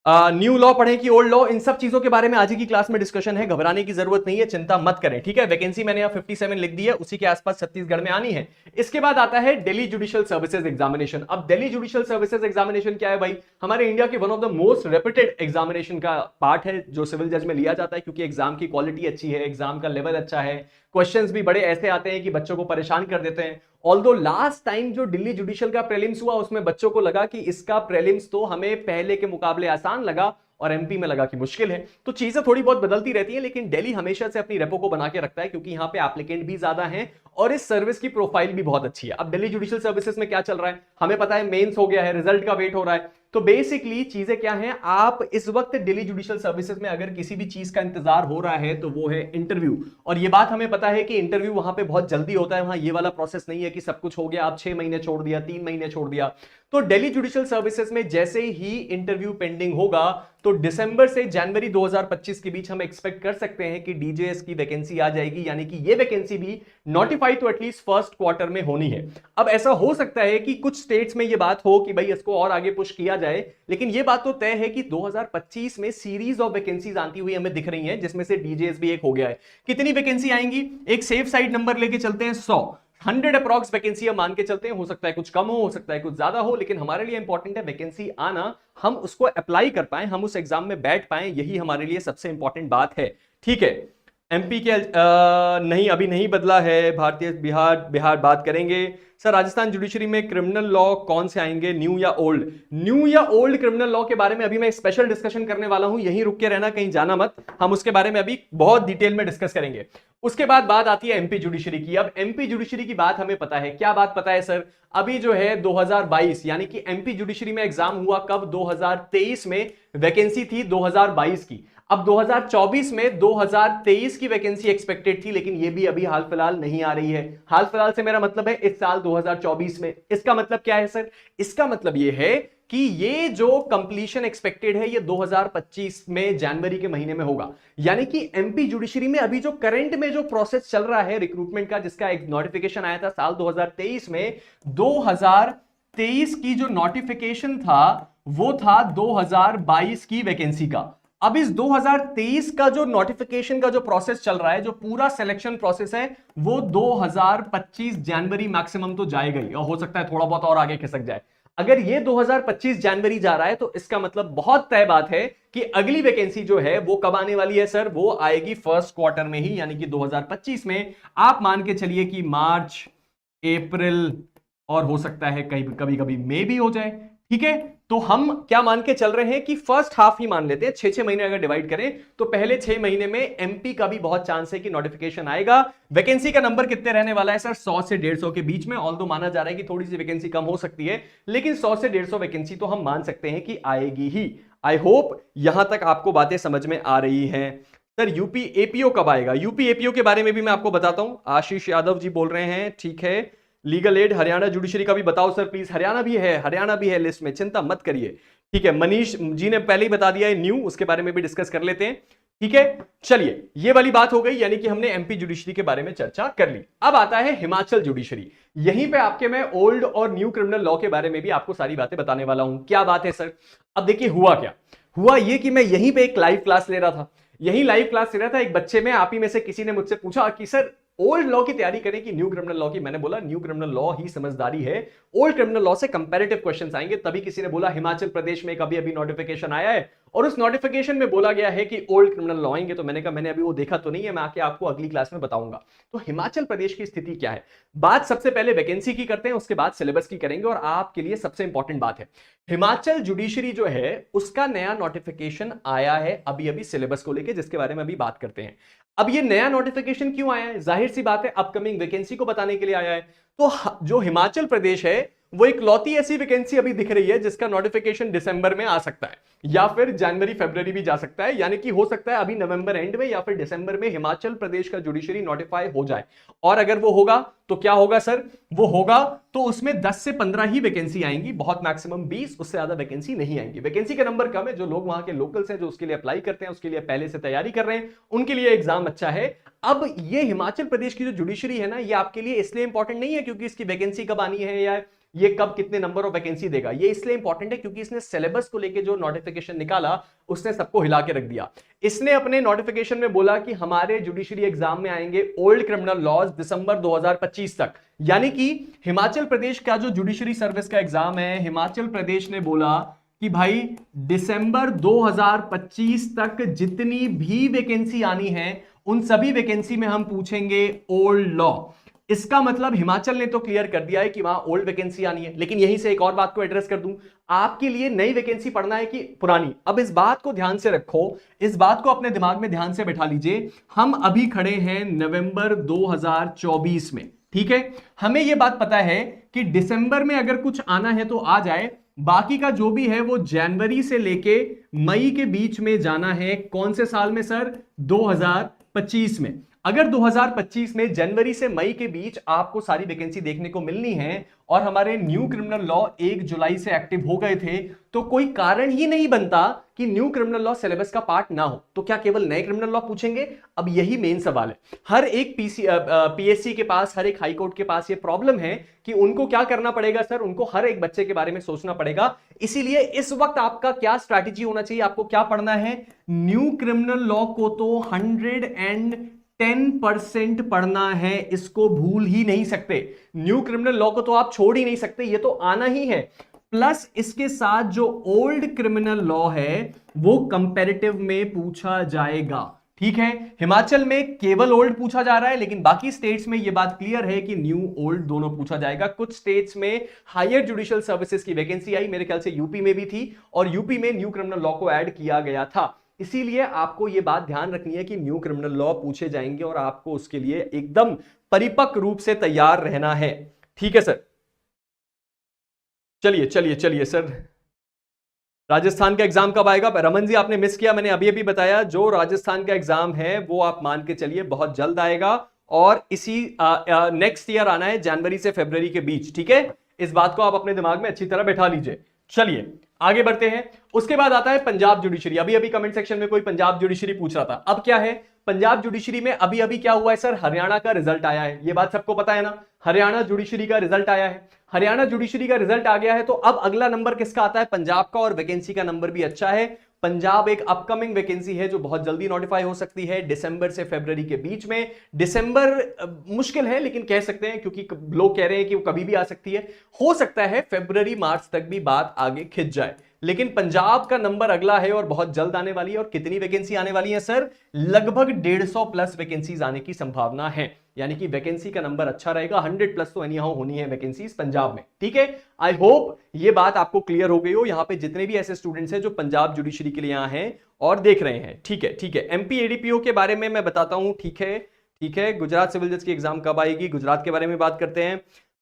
न्यू लॉ पढ़ें कि ओल्ड लॉ, इन सब चीजों के बारे में आज की क्लास में डिस्कशन है, घबराने की जरूरत नहीं है, चिंता मत करें, ठीक है। वैकेंसी मैंने यहाँ 57 लिख दी है, उसी के आसपास छत्तीसगढ़ में आनी है। इसके बाद आता है दिल्ली जुडिशियल सर्विसेज एग्जामिनेशन। अब दिल्ली जुडिशियल सर्विसेज एग्जामिनेशन क्या है भाई? हमारे इंडिया के one of the most reputed examination का पार्ट है जो सिविल जज में लिया जाता है, क्योंकि एग्जाम की क्वालिटी अच्छी है, एग्जाम का लेवल अच्छा है, क्वेश्चंस भी बड़े ऐसे आते हैं कि बच्चों को परेशान कर देते हैं। ऑल्दो लास्ट टाइम जो दिल्ली जुडिशियल का प्रीलिम्स हुआ उसमें बच्चों को लगा कि इसका प्रीलिम्स तो हमें पहले के मुकाबले आसान लगा और एमपी में लगा कि मुश्किल है। तो चीजें थोड़ी बहुत बदलती रहती हैं, लेकिन दिल्ली हमेशा से अपनी रेपो को बना के रखता है, क्योंकि यहां पे एप्लीकेंट भी ज्यादा हैं और इस सर्विस की प्रोफाइल भी बहुत अच्छी है। अब दिल्ली जुडिशियल सर्विसेज में क्या चल रहा है हमें पता है, मेंस हो गया है, रिजल्ट का वेट हो रहा है। तो बेसिकली चीजें क्या हैं, आप इस वक्त दिल्ली जुडिशियल सर्विसेज में अगर किसी भी चीज का इंतजार हो रहा है तो वो है इंटरव्यू। और ये बात हमें पता है कि इंटरव्यू वहां पे बहुत जल्दी होता है, वहां ये वाला प्रोसेस नहीं है कि सब कुछ हो गया आप 6 महीने छोड़ दिया, 3 महीने छोड़ दिया। तो दिल्ली जुडिशियल सर्विसेज में जैसे ही इंटरव्यू पेंडिंग होगा तो दिसंबर से जनवरी 2025 के बीच हम एक्सपेक्ट कर सकते हैं कि डीजेएस की वैकेंसी आ जाएगी, यानी कि ये वैकेंसी भी नोटिफाई तो एटलीस्ट फर्स्ट क्वार्टर में होनी है। अब ऐसा हो सकता है कि कुछ स्टेट्स में ये बात हो कि भाई इसको और आगे पुश किया जाए, लेकिन ये बात तो तय है कि 2025 में सीरीज ऑफ वैकेंसीज आती हुई हमें दिख रही हैं, जिसमें से डीजेएस भी एक हो गया है। कितनी वैकेंसी आएंगी, एक सेफ साइड नंबर लेके चलते हैं, 100 अप्रॉक्स वैकेंसी हम मान के चलते हैं। हो सकता है कुछ कम हो सकता है कुछ ज्यादा हो, लेकिन हमारे लिए इंपॉर्टेंट है वैकेंसी आना, हम उसको अप्लाई कर पाए, हम उस एग्जाम में बैठ पाए, यही हमारे लिए सबसे इंपॉर्टेंट बात है, ठीक है। एमपी के नहीं अभी नहीं बदला है, भारतीय बिहार बिहार बात करेंगे। सर राजस्थान जुडिशरी में क्रिमिनल लॉ कौन से आएंगे, न्यू या ओल्ड? न्यू या ओल्ड क्रिमिनल लॉ के बारे में अभी मैं स्पेशल डिस्कशन करने वाला हूं, यहीं रुक के रहना, कहीं जाना मत, हम उसके बारे में अभी बहुत डिटेल में डिस्कस करेंगे। उसके बाद बात आती है एमपी जुडिशरी की। अब एमपी जुडिशरी की बात हमें पता है, क्या बात पता है सर? अभी जो है 2022 यानी कि एमपी जुडिशरी में एग्जाम हुआ कब, 2023 में, वैकेंसी थी 2022 की। अब 2024 में 2023 की वैकेंसी एक्सपेक्टेड थी, लेकिन ये भी अभी हाल फिलहाल नहीं आ रही है। हाल फिलहाल से मेरा मतलब है इस साल 2024 में। इसका मतलब क्या है सर? इसका मतलब ये है कि ये जो कंप्लीशन एक्सपेक्टेड है ये 2025 में जनवरी के महीने में होगा। यानी कि एमपी जुडिशरी में अभी जो करंट में जो प्रोसेस चल रहा है रिक्रूटमेंट का, जिसका एक नोटिफिकेशन आया था साल 2023 में, 2023 की जो नोटिफिकेशन था वो था 2022 की वैकेंसी का। अब इस 2023 का जो नोटिफिकेशन का जो प्रोसेस चल रहा है, जो पूरा सिलेक्शन प्रोसेस है, वो 2025 जनवरी मैक्सिमम तो जाएगा ही, और हो सकता है थोड़ा बहुत और आगे खिसक जाए। अगर ये 2025 जनवरी जा रहा है तो इसका मतलब बहुत तय बात है कि अगली वैकेंसी जो है वो कब आने वाली है सर? वो आएगी फर्स्ट क्वार्टर में ही, यानी कि 2025 में। आप मान के चलिए कि मार्च, अप्रैल और हो सकता है कभी कभी मई भी हो जाए, ठीक है। तो हम क्या मान के चल रहे हैं कि फर्स्ट हाफ ही मान लेते हैं, 6-6 महीने अगर डिवाइड करें तो पहले 6 महीने में एमपी का भी बहुत चांस है कि नोटिफिकेशन आएगा। वैकेंसी का नंबर कितने रहने वाला है सर? 100 से 150 के बीच में। ऑल्दो माना जा रहा है कि थोड़ी सी वैकेंसी कम हो सकती है, लेकिन 100 से 150 वैकेंसी तो हम मान सकते हैं कि आएगी ही। आई होप यहां तक आपको बातें समझ में आ रही हैं। सर यूपी एपीओ कब आएगा? यूपी एपीओ के बारे में भी मैं आपको बताता हूं। आशीष यादव जी बोल रहे हैं, ठीक है। लीगल एड हरियाणा जुडिशरी का भी बताओ सर प्लीज। हरियाणा भी है लिस्ट में, चिंता मत करिए, ठीक है। मनीष जी ने पहले ही बता दिया है न्यू, उसके बारे में भी डिस्कस कर लेते हैं, ठीक है। चलिए ये वाली बात हो गई, यानी कि हमने एमपी जुडिशरी के बारे में चर्चा कर ली। अब आता है हिमाचल जुडिशरी। यहीं पे आपके मैं ओल्ड और न्यू क्रिमिनल लॉ के बारे में भी आपको सारी बातें बताने वाला हूं। क्या बात है सर? अब देखिए हुआ क्या, हुआ ये कि मैं यहीं पे एक लाइव क्लास ले रहा था, यही लाइव क्लास ले रहा था। एक बच्चे में आप ही में से किसी ने मुझसे पूछा कि सर ओल्ड लॉ की तैयारी करें कि न्यू क्रिमिनल लॉ की? मैंने बोला न्यू क्रिमिनल लॉ ही समझदारी है, ओल्ड क्रिमिनल लॉ से कंपैरेटिव क्वेश्चंस आएंगे। तभी किसी ने बोला हिमाचल प्रदेश में कभी अभी नोटिफिकेशन आया है और उस नोटिफिकेशन में बोला गया है कि ओल्ड क्रिमिनल लॉ आएंगे। तो मैंने कहा मैंने अभी वो देखा तो नहीं है, मैं आके आपको अगली क्लास में बताऊंगा। तो हिमाचल प्रदेश की स्थिति क्या है? बात सबसे पहले वैकेंसी की करते हैं, उसके बाद सिलेबस की करेंगे। और आपके लिए सबसे इंपॉर्टेंट बात है, हिमाचल जुडिशरी जो है उसका नया नोटिफिकेशन आया है अभी अभी सिलेबस को लेकर, जिसके बारे में अभी बात करते हैं। अब ये नया नोटिफिकेशन क्यों आया है? जाहिर सी बात है अपकमिंग वैकेंसी को बताने के लिए आया है। तो जो हिमाचल प्रदेश है वो एक लौती ऐसी वैकेंसी अभी दिख रही है जिसका नोटिफिकेशन दिसंबर में आ सकता है, या फिर जनवरी फरवरी भी जा सकता है। यानी कि हो सकता है अभी नवंबर एंड में या फिर दिसंबर में हिमाचल प्रदेश का जुडिशरी नोटिफाई हो जाए। और अगर वो होगा तो क्या होगा सर? वो होगा तो उसमें 10 से 15 ही वैकेंसी आएंगी, बहुत मैक्सिमम 20, उससे ज्यादा वैकेंसी नहीं आएंगी। वैकेंसी का नंबर कम है, जो लोग वहां के लोकल्स हैं जो उसके लिए अप्लाई करते हैं, उसके लिए पहले से तैयारी कर रहे हैं, उनके लिए एग्जाम अच्छा है। अब ये हिमाचल प्रदेश की जो जुडिशरी है ना, ये आपके लिए इसलिए इंपॉर्टेंट नहीं है क्योंकि इसकी वैकेंसी कब आनी है या ये कब कितने नंबर ऑफ वैकेंसी देगा। ये इसलिए इंपॉर्टेंट है क्योंकि इसने सिलेबस को लेके जो नोटिफिकेशन निकाला उसने सबको हिला के रख दिया। इसने अपने नोटिफिकेशन में बोला कि हमारे जुडिशरी एग्जाम में आएंगे ओल्ड क्रिमिनल लॉज दिसंबर 2025 तक। यानी कि हिमाचल प्रदेश का जो जुडिशरी सर्विस का एग्जाम है, हिमाचल प्रदेश ने बोला कि भाई दिसंबर 2025 तक जितनी भी वैकेंसी आनी है उन सभी वैकेंसी में हम पूछेंगे ओल्ड लॉ। इसका मतलब हिमाचल ने तो क्लियर कर दिया है कि वहां ओल्ड वैकेंसी आनी है। लेकिन यहीं से एक और बात को एड्रेस कर दूं, आपके लिए नई वैकेंसी पढ़ना है कि पुरानी। अब इस बात को ध्यान से रखो, इस बात को अपने दिमाग में ध्यान से बैठा लीजिए। हम अभी खड़े हैं नवंबर 2024 में, ठीक है। हमें यह बात पता है कि दिसंबर में अगर कुछ आना है तो आ जाए, बाकी का जो भी है वो जनवरी से लेके मई के बीच में जाना है। कौन से साल में सर? 2025 में। अगर 2025 में जनवरी से मई के बीच आपको सारी वैकेंसी देखने को मिलनी है और हमारे न्यू क्रिमिनल लॉ 1 जुलाई से एक्टिव हो गए थे, तो कोई कारण ही नहीं बनता कि न्यू क्रिमिनल लॉ सिलेबस का पार्ट ना हो। तो क्या केवल नए क्रिमिनल लॉ पूछेंगे? अब यही मेन सवाल है। हर एक पीएससी के पास, हर एक हाईकोर्ट के पास ये प्रॉब्लम है कि उनको क्या करना पड़ेगा सर, उनको हर एक बच्चे के बारे में सोचना पड़ेगा। इसीलिए इस वक्त आपका क्या स्ट्रैटेजी होना चाहिए, आपको क्या पढ़ना है? न्यू क्रिमिनल लॉ को तो 110% पढ़ना है, इसको भूल ही नहीं सकते। न्यू क्रिमिनल लॉ को तो आप छोड़ ही नहीं सकते, ये तो आना ही है। प्लस इसके साथ जो ओल्ड क्रिमिनल लॉ है वो कंपैरेटिव में पूछा जाएगा, ठीक है। हिमाचल में केवल ओल्ड पूछा जा रहा है, लेकिन बाकी स्टेट्स में यह बात क्लियर है कि न्यू ओल्ड दोनों पूछा जाएगा। कुछ स्टेट्स में हायर जुडिशियल सर्विसेज की वैकेंसी आई, मेरे ख्याल से यूपी में भी थी, और यूपी में न्यू क्रिमिनल लॉ को ऐड किया गया था। इसीलिए आपको यह बात ध्यान रखनी है कि न्यू क्रिमिनल लॉ पूछे जाएंगे और आपको उसके लिए एकदम परिपक्व रूप से तैयार रहना है, ठीक है सर। चलिए चलिए चलिए सर, राजस्थान का एग्जाम कब आएगा? रमन जी आपने मिस किया, मैंने अभी अभी बताया। जो राजस्थान का एग्जाम है वो आप मान के चलिए बहुत जल्द आएगा, और इसी नेक्स्ट ईयर आना है, जनवरी से फरवरी के बीच, ठीक है। इस बात को आप अपने दिमाग में अच्छी तरह बैठा लीजिए। चलिए आगे बढ़ते हैं। उसके बाद आता है पंजाब जुडिशरी। अभी अभी कमेंट सेक्शन में कोई पंजाब जुडिशरी पूछ रहा था। अब क्या है पंजाब जुडिशरी में? अभी अभी क्या हुआ है सर? हरियाणा का रिजल्ट आया है, ये बात सबको पता है ना। हरियाणा जुडिशरी का रिजल्ट आया है। हरियाणा जुडिशरी का रिजल्ट आ गया है, तो अब अगला नंबर किसका आता है? पंजाब का, और वैकेंसी का नंबर भी अच्छा है। पंजाब एक अपकमिंग वैकेंसी है जो बहुत जल्दी नोटिफाई हो सकती है, दिसंबर से फरवरी के बीच में। दिसंबर मुश्किल है लेकिन कह सकते हैं, क्योंकि लोग कह रहे हैं कि वो कभी भी आ सकती है। हो सकता है फरवरी मार्च तक भी बात आगे खिंच जाए, लेकिन पंजाब का नंबर अगला है और बहुत जल्द आने वाली है। और कितनी वैकेंसी आने वाली है सर? लगभग 150 प्लस वैकेंसीज आने की संभावना है, यानी कि वैकेंसी का नंबर अच्छा रहेगा। 100 प्लस तो एनीहाउ होनी है वैकेंसीज पंजाब में, ठीक है। आई होप ये बात आपको क्लियर हो गई हो। यहां पे जितने भी ऐसे स्टूडेंट्स हैं जो पंजाब जुडिशरी के लिए यहां हैं और देख रहे हैं, ठीक है ठीक है। एमपी एडीपीओ के बारे में मैं बताता हूं, ठीक है ठीक है। गुजरात सिविल जज की एग्जाम कब आएगी, गुजरात के बारे में बात करते हैं।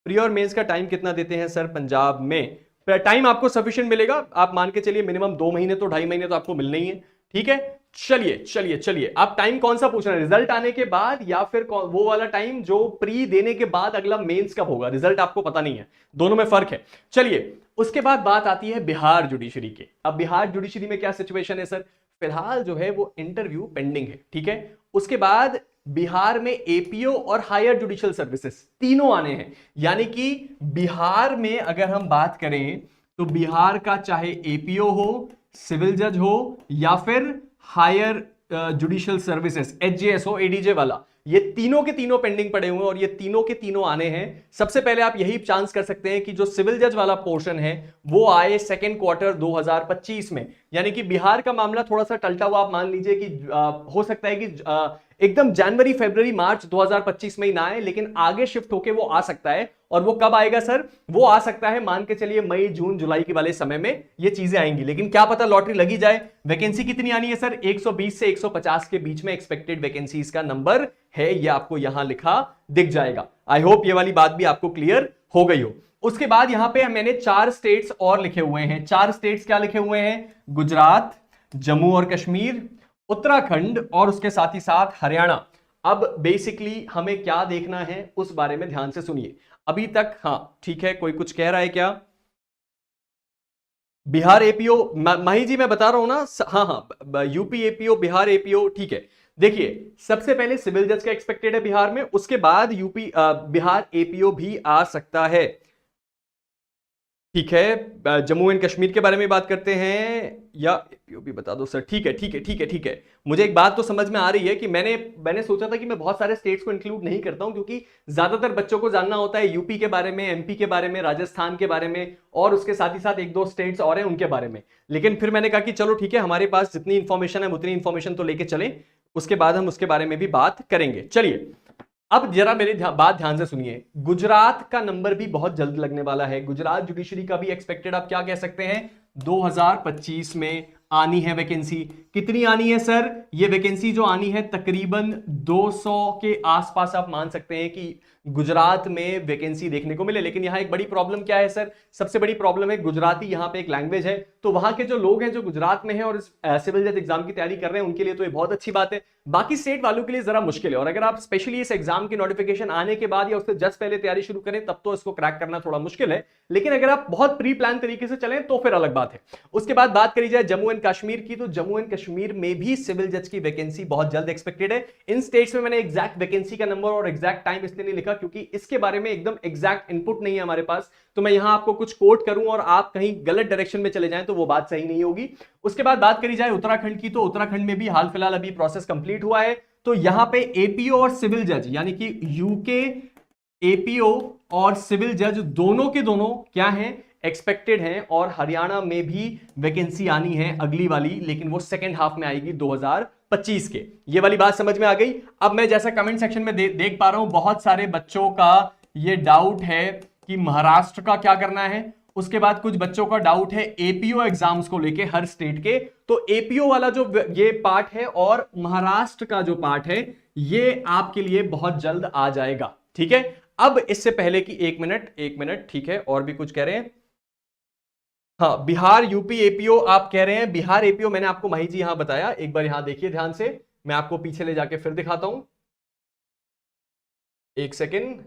प्री और मेंस का टाइम कितना देते हैं सर पंजाब में? टाइम आपको सफिशिएंट मिलेगा, आप मान के चलिए मिनिमम 2 महीने तो 2.5 महीने तो आपको मिलने ही है, ठीक है। चलिए चलिए चलिए, आप टाइम कौन सा पूछ रहे हैं? रिजल्ट आने के बाद या फिर वो वाला टाइम जो प्री देने के बाद अगला मेंस कब होगा? रिजल्ट आपको पता नहीं है, दोनों में फर्क है। चलिए उसके बाद बात आती है बिहार जुडिशरी के। अब बिहार जुडिशरी में क्या सिचुएशन है सर? फिलहाल जो है वो इंटरव्यू पेंडिंग है, ठीक है। उसके बाद बिहार में एपीओ और हायर जुडिशियल सर्विसेज तीनों आने हैं। यानी कि बिहार में अगर हम बात करें तो बिहार का चाहे एपीओ हो, सिविल जज हो, या फिर हायर जुडिशियल सर्विसेज एचजेएस हो, एडीजे वाला, ये तीनों के तीनों पेंडिंग पड़े हुए हैं और ये तीनों के तीनों आने हैं। सबसे पहले आप यही चांस कर सकते हैं कि जो सिविल जज वाला पोर्शन है वो आए सेकेंड क्वार्टर 2025 में। यानी कि बिहार का मामला थोड़ा सा टलता हुआ आप मान लीजिए कि हो सकता है कि एकदम जनवरी फरवरी मार्च 2025 में ही ना आए, लेकिन आगे शिफ्ट होके वो आ सकता है। और वो कब आएगा सर? वो आ सकता है मान के चलिए मई जून जुलाई के वाले समय में ये चीजें आएंगी। लेकिन क्या पता लॉटरी लगी जाए। वैकेंसी कितनी आनी है सर? 120 से 150 के बीच में एक्सपेक्टेड वैकेंसीज का नंबर है, ये आपको यहां लिखा दिख जाएगा। आई होप ये वाली बात भी आपको क्लियर हो गई हो। उसके बाद यहां पे मैंने 4 स्टेट्स और लिखे हुए हैं। 4 स्टेट्स क्या लिखे हुए हैं? गुजरात, जम्मू और कश्मीर, उत्तराखंड और उसके साथ ही साथ हरियाणा। अब बेसिकली हमें क्या देखना है उस बारे में ध्यान से सुनिए। अभी तक हाँ ठीक है, कोई कुछ कह रहा है क्या? बिहार एपीओ, माही जी मैं बता रहा हूं ना, हाँ हाँ, यूपी एपीओ, बिहार एपीओ, ठीक है। देखिए सबसे पहले सिविल जज का एक्सपेक्टेड है बिहार में, उसके बाद यूपी बिहार एपीओ भी आ सकता है। ठीक है, जम्मू एंड कश्मीर के बारे में बात करते हैं या एपीओ भी बता दो सर। ठीक है ठीक है ठीक है ठीक है। मुझे एक बात तो समझ में आ रही है कि मैंने सोचा था कि मैं बहुत सारे स्टेट्स को इंक्लूड नहीं करता हूं, क्योंकि ज्यादातर बच्चों को जानना होता है यूपी के बारे में, एमपी के बारे में, राजस्थान के बारे में, और उसके साथ ही साथ एक दो स्टेट्स और हैं उनके बारे में। लेकिन फिर मैंने कहा कि चलो ठीक है, हमारे पास जितनी इंफॉर्मेशन है उतनी इंफॉर्मेशन तो लेके चलें, उसके बाद हम उसके बारे में भी बात करेंगे। चलिए, अब जरा मेरी बात ध्यान से सुनिए। गुजरात का नंबर भी बहुत जल्द लगने वाला है। गुजरात जुडिशरी का भी एक्सपेक्टेड आप क्या कह सकते हैं 2025 में आनी है वैकेंसी। कितनी आनी है सर? ये वैकेंसी जो आनी है तकरीबन 200 के आसपास आप मान सकते हैं कि गुजरात में वैकेंसी देखने को मिले। लेकिन यहां एक बड़ी प्रॉब्लम क्या है सर? सबसे बड़ी प्रॉब्लम है गुजराती यहां पे एक लैंग्वेज है। तो वहां के जो लोग हैं जो गुजरात में हैं और सिविल जज एग्जाम की तैयारी कर रहे हैं उनके लिए तो ये बहुत अच्छी बात है, बाकी स्टेट वालों के लिए जरा मुश्किल है। और अगर आप स्पेशली इस एग्जाम की नोटिफिकेशन आने के बाद या उससे जस्ट पहले तैयारी शुरू करें तब तो इसको क्रैक करना थोड़ा मुश्किल है। लेकिन अगर आप बहुत प्री प्लान तरीके से चलें तो फिर अलग बात है। उसके बाद बात करी जाए जम्मू एंड कश्मीर की, तो जम्मू एंड कश्मीर में भी सिविल जज की वैकेंसी बहुत जल्द एक्सपेक्टेड है। इन स्टेट्स में मैंने एग्जैक्ट वैकेंसी का नंबर और एग्जैक्ट टाइम इसलिए नहीं लिखा क्योंकि इसके बारे में एकदम एग्जैक्ट इनपुट नहीं है हमारे पास। तो मैं यहां आपको कुछ कोट करूं और आप कहीं गलत डायरेक्शन में चले जाएं तो वो बात सही नहीं होगी। उसके बाद बात करी जाए उत्तराखंड की, तो उत्तराखंड में भी हाल फिलहाल अभी प्रोसेस कंप्लीट हुआ है। तो यहां पे एपीओ और सिविल जज यानी कि यूके एपीओ और सिविल जज दोनों के दोनों क्या हैं? एक्सपेक्टेड हैं। और हरियाणा में भी वैकेंसी आनी है अगली वाली, लेकिन वो सेकेंड हाफ में आएगी 2025 के। ये वाली बात समझ में आ गई। अब मैं जैसा कमेंट सेक्शन में देख पा रहा हूं बहुत सारे बच्चों का ये डाउट है कि महाराष्ट्र का क्या करना है। उसके बाद कुछ बच्चों का डाउट है एपीओ एग्जाम्स को लेके हर स्टेट के। तो एपीओ वाला जो ये पार्ट है और महाराष्ट्र का जो पार्ट है ये आपके लिए बहुत जल्द आ जाएगा। ठीक है, अब इससे पहले कि एक मिनट ठीक है, और भी कुछ कह रहे हैं। हाँ, बिहार यूपी एपीओ आप कह रहे हैं। बिहार एपीओ मैंने आपको माही जी यहां बताया, एक बार यहां देखिए ध्यान से, मैं आपको पीछे ले जाके फिर दिखाता हूं, एक सेकेंड।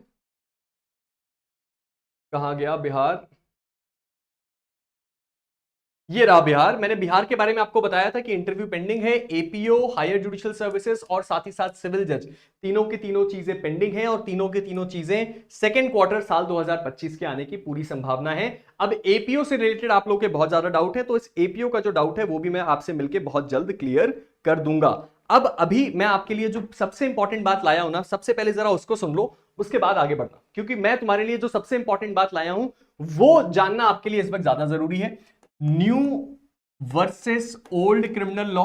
कहां गया बिहार? ये रहा बिहार। मैंने बिहार के बारे में आपको बताया था कि इंटरव्यू पेंडिंग है। एपीओ, हायर जुडिशियल सर्विसेज और साथ ही साथ सिविल जज, तीनों की तीनों चीजें पेंडिंग है और तीनों की तीनों चीजें सेकेंड क्वार्टर साल 2025 के आने की पूरी संभावना है। अब एपीओ से रिलेटेड आप लोग के बहुत ज्यादा डाउट है, तो इस एपीओ का जो डाउट है वो भी मैं आपसे मिलकर बहुत जल्द क्लियर कर दूंगा। अब अभी मैं आपके लिए जो सबसे इंपॉर्टेंट बात लाया हूं ना, सबसे पहले जरा उसको सुन लो, उसके बाद आगे बढ़ना, क्योंकि मैं तुम्हारे लिए जो सबसे इंपॉर्टेंट बात लाया हूं वो जानना आपके लिए इस वक्त ज्यादा जरूरी है। New versus old criminal law,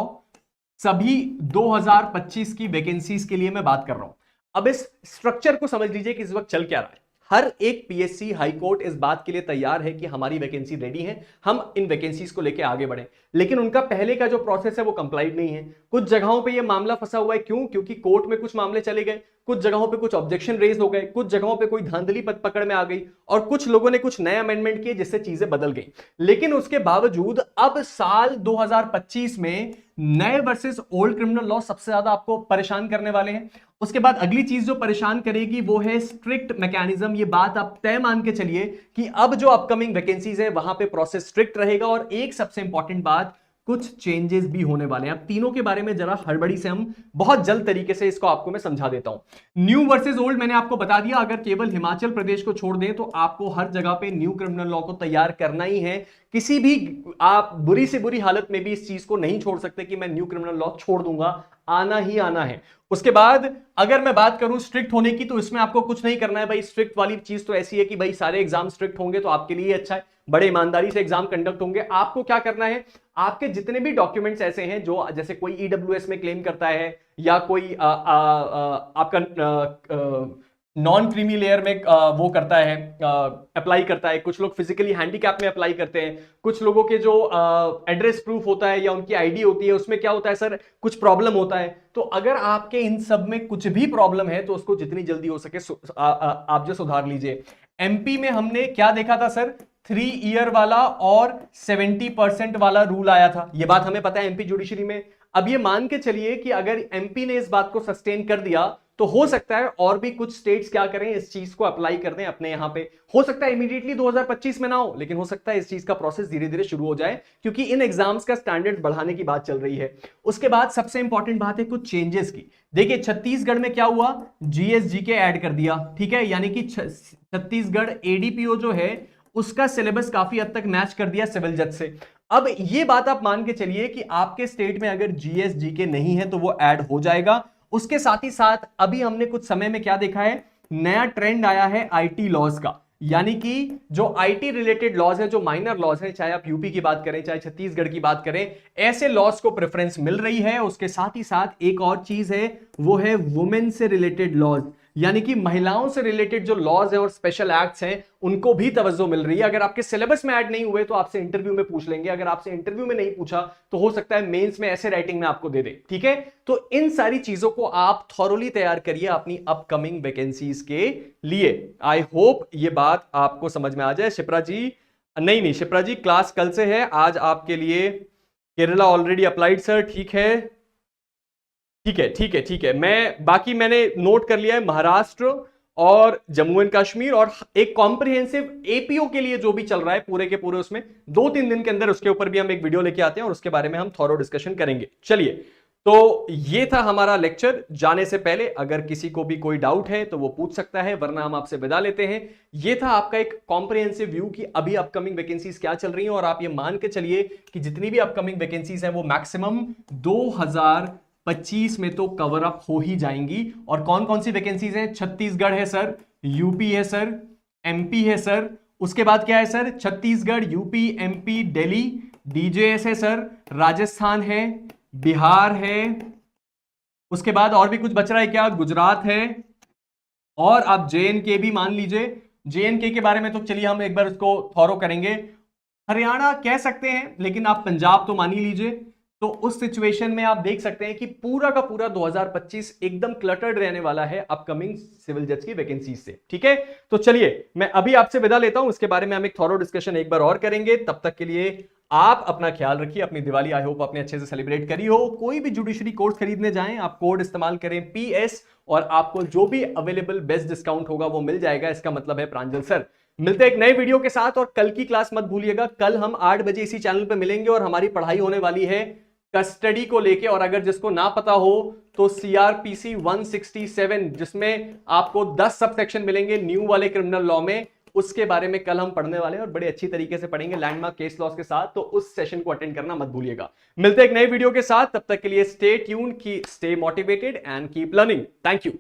सभी 2025 की वैकेंसीज के लिए मैं बात कर रहा हूं। अब इस स्ट्रक्चर को समझ लीजिए कि इस वक्त चल क्या रहा है। हर एक पीएससी, हाईकोर्ट इस बात के लिए तैयार है कि हमारी वैकेंसी रेडी है, हम इन वैकेंसीज को लेकर आगे बढ़े, लेकिन उनका पहले का जो प्रोसेस है वो कंप्लाइड नहीं है। कुछ जगहों पे ये मामला फंसा हुआ है। क्यों? क्योंकि कोर्ट में कुछ मामले चले गए, कुछ जगहों पे कुछ ऑब्जेक्शन रेज हो गए, कुछ जगहों पे कोई धांधली पकड़ में आ गई और कुछ लोगों ने कुछ नए अमेंडमेंट किए जिससे चीजें बदल गई। लेकिन उसके बावजूद अब साल 2025 में नए वर्सेस ओल्ड क्रिमिनल लॉ सबसे ज्यादा आपको परेशान करने वाले हैं। उसके बाद अगली चीज जो परेशान करेगी वो है स्ट्रिक्ट मैकेनिज्म। ये बात आप तय मान के चलिए कि अब जो अपकमिंग वैकेंसीज है वहां पे प्रोसेस स्ट्रिक्ट रहेगा। और एक सबसे इंपॉर्टेंट बात, कुछ चेंजेस भी होने वाले हैं। अब तीनों के बारे में जरा हड़बड़ी से हम बहुत जल्द तरीके से इसको आपको मैं समझा देता हूं। न्यू वर्सेस ओल्ड मैंने आपको बता दिया, अगर केवल हिमाचल प्रदेश को छोड़ दें तो आपको हर जगह पे न्यू क्रिमिनल लॉ को तैयार करना ही है। किसी भी आप बुरी से बुरी हालत में भी इस चीज को नहीं छोड़ सकते कि मैं न्यू क्रिमिनल लॉ छोड़ दूंगा, आना ही आना है। उसके बाद अगर मैं बात करूं स्ट्रिक्ट होने की, तो इसमें आपको कुछ नहीं करना है भाई। स्ट्रिक्ट वाली चीज तो ऐसी है कि भाई सारे एग्जाम स्ट्रिक्ट होंगे तो आपके लिए अच्छा है, बड़े ईमानदारी से एग्जाम कंडक्ट होंगे। आपको क्या करना है, आपके जितने भी डॉक्यूमेंट्स ऐसे हैं जो जैसे कोई ईडब्ल्यूएस में क्लेम करता है या कोई आपका नॉन क्रीमी लेयर में वो करता है, अप्लाई करता है। कुछ लोग फिजिकली हैंडीकैप में अप्लाई करते हैं। कुछ लोगों के जो एड्रेस प्रूफ होता है या उनकी आईडी होती है उसमें क्या होता है सर, कुछ प्रॉब्लम होता है। तो अगर आपके इन सब में कुछ भी प्रॉब्लम है तो उसको जितनी जल्दी हो सके आप जो सुधार लीजिए। एमपी में हमने क्या देखा था सर, 3 ईयर वाला और 70% वाला रूल आया था। यह बात हमें पता है एमपी जुडिशरी में। अब ये मान के चलिए कि अगर एमपी ने इस बात को सस्टेन कर दिया तो हो सकता है और भी कुछ स्टेट्स क्या करें, इस चीज को अप्लाई कर दें अपने यहां पे। हो सकता है इमीडिएटली 2025 में ना हो, लेकिन हो सकता है इस चीज का प्रोसेस धीरे धीरे शुरू हो जाए, क्योंकि इन एग्जाम्स का स्टैंडर्ड बढ़ाने की बात चल रही है। उसके बाद सबसे इंपॉर्टेंट बात है कुछ चेंजेस की। देखिए छत्तीसगढ़ में क्या हुआ, जीएसजीके ऐड कर दिया। ठीक है, यानी कि छत्तीसगढ़ एडीपीओ जो है उसका सिलेबस काफी हद तक मैच कर दिया सिविल जज से। अब ये बात आप मान के चलिए कि आपके स्टेट में अगर जीएस जीके नहीं है तो वो ऐड हो जाएगा। उसके साथ ही साथ अभी हमने कुछ समय में क्या देखा है, नया ट्रेंड आया है आईटी लॉज का, यानी कि जो आईटी रिलेटेड लॉज है, जो माइनर लॉज है, चाहे आप यूपी की बात करें चाहे छत्तीसगढ़ की बात करें, ऐसे लॉज को प्रेफरेंस मिल रही है। उसके साथ ही साथ एक और चीज है, वो है वुमेन से रिलेटेड लॉज, यानी कि महिलाओं से रिलेटेड जो लॉज है और स्पेशल एक्ट्स हैं उनको भी तवज्जो मिल रही है। अगर आपके सिलेबस में ऐड नहीं हुए तो आपसे इंटरव्यू में पूछ लेंगे, अगर आपसे इंटरव्यू में नहीं पूछा तो हो सकता है मेंस में ऐसे राइटिंग में आपको दे दे। ठीक है, तो इन सारी चीजों को आप थॉरोली तैयार करिए अपनी अपकमिंग वैकेंसीज के लिए। आई होप ये बात आपको समझ में आ जाए। शिप्रा जी, नहीं शिप्रा जी, क्लास कल से है, आज आपके लिए केरला ऑलरेडी अप्लाइड सर। ठीक है ठीक है ठीक है ठीक है, मैंने नोट कर लिया है महाराष्ट्र और जम्मू एंड कश्मीर, और एक कॉम्प्रिहेंसिव एपीओ के लिए जो भी चल रहा है पूरे के पूरे, उसमें 2-3 दिन के अंदर उसके ऊपर भी हम एक वीडियो लेके आते हैं और उसके बारे में हम थॉरो डिस्कशन करेंगे। चलिए, तो ये था हमारा लेक्चर। जाने से पहले अगर किसी को भी कोई डाउट है तो वो पूछ सकता है, वरना हम आपसे विदा लेते हैं। ये था आपका एक कॉम्प्रिहेंसिव व्यू कि अभी अपकमिंग वैकेंसीज क्या चल रही हैं, और आप ये मान के चलिए कि जितनी भी अपकमिंग वैकेंसीज हैं वो मैक्सिमम 2025 में तो कवर अप हो ही जाएंगी। और कौन कौन सी वैकेंसीज है, छत्तीसगढ़ है सर, यूपी है सर, एमपी है सर, उसके बाद क्या है sir, Chhattisgarh, UP, MP, Delhi, DJS है सर, राजस्थान है, बिहार है, उसके बाद और भी कुछ बच रहा है क्या, गुजरात है, और आप जेएनके भी मान लीजिए। जेएनके के बारे में तो चलिए हम एक बार उसको थॉरो करेंगे, हरियाणा कह सकते हैं, लेकिन आप पंजाब तो मान ही लीजिए। तो उस सिचुएशन में आप देख सकते हैं कि पूरा का पूरा 2025 एकदम क्लटर्ड रहने वाला है अपकमिंग सिविल जज की वैकेंसीज से। ठीक है, तो चलिए मैं अभी आपसे विदा लेता हूं, उसके बारे में हम एक थॉरो डिस्कशन एक बार और करेंगे। तब तक के लिए आप अपना ख्याल रखिए, अपनी दिवाली आई होप आपने अच्छे से सेलिब्रेट करी हो। कोई भी जुडिशरी कोर्स खरीदने जाएं, आप कोड इस्तेमाल करें PS, और आपको जो भी अवेलेबल बेस्ट डिस्काउंट होगा वो मिल जाएगा। इसका मतलब है प्रांजल सर। मिलते हैं एक नए वीडियो के साथ, और कल की क्लास मत भूलिएगा, कल हम 8 बजे इसी चैनल पे मिलेंगे और हमारी पढ़ाई होने वाली है कस्टडी को लेके। और अगर जिसको ना पता हो तो CRPC 167, जिसमें आपको 10 सब सेक्शन मिलेंगे न्यू वाले क्रिमिनल लॉ में, उसके बारे में कल हम पढ़ने वाले हैं और बड़े अच्छी तरीके से पढ़ेंगे लैंडमार्क केस लॉस के साथ। तो उस सेशन को अटेंड करना मत भूलिएगा। मिलते हैं एक नए वीडियो के साथ, तब तक के लिए stay tuned, stay motivated and keep learning. Thank you.